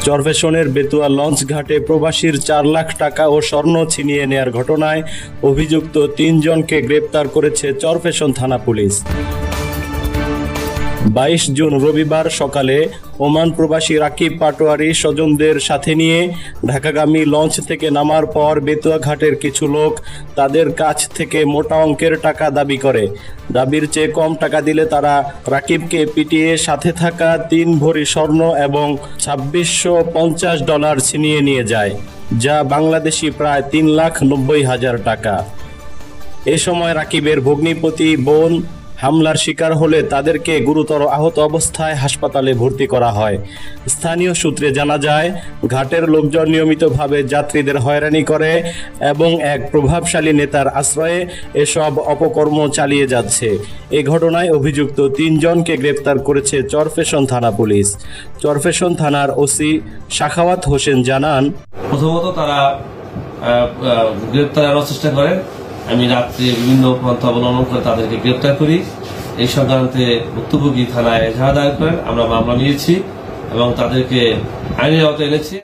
চরফ্যাশনের Betua launch ঘাটে প্রবাসীর 4 লাখ টাকা ও স্বর্ণ ছিনিয়ে নেয়ার ঘটনায় অভিযুক্ত 3 জনকে গ্রেপ্তার করেছে চরফ্যাশন থানা পুলিশ। 22 জুন রবিবার সকালে ওমান প্রবাসী রাকিব পাটোয়ারি স্বজনদের সাথে নিয়ে ঢাকাগামী লঞ্চ থেকে নামার পর বেতুয়া ঘাটের কিছু লোক তাদের কাছ থেকে মোটা অঙ্কের টাকা দাবি করে। দাবির চেয়ে কম টাকা দিলে তারা রাকিবকে পিটিয়ে সাথে থাকা 3 ভরি স্বর্ণ এবং $2650 ছিনিয়ে নিয়ে যায়, যা বাংলাদেশি প্রায় 3,90,000 টাকা। এ সময় রাকিবের ভগ্নিপতি বোন হামলার শিকার হলে তাদেরকে গুরুতর আহত অবস্থায় হাসপাতালে ভর্তি করা হয়। স্থানীয় সূত্রে জানা যায়, ঘাটের লোকজন নিয়মিতভাবে যাত্রীদের হয়রানি করে এবং এক প্রভাবশালী নেতার আশ্রয়ে এসব অপকর্ম চালিয়ে যাচ্ছে। এ ঘটনায় অভিযুক্ত 3 জনকে গ্রেপ্তার করেছে চরফ্যাশন থানা পুলিশ। চরফ্যাশন থানার ওসি সাখাওয়াত হোসেন জানান, প্রথমত তারা গ্রেপ্তার করার চেষ্টা করেন। আমি রাত্রে বিভিন্ন পন্থা অবলম্বন করে তাদেরকে গ্রেপ্তার করি। এই সংক্রান্তে ভুক্তভোগী থানায় এজাহার দায়ের করেন। আমরা মামলা নিয়েছি এবং তাদেরকে আইনের আওতায় এনেছি।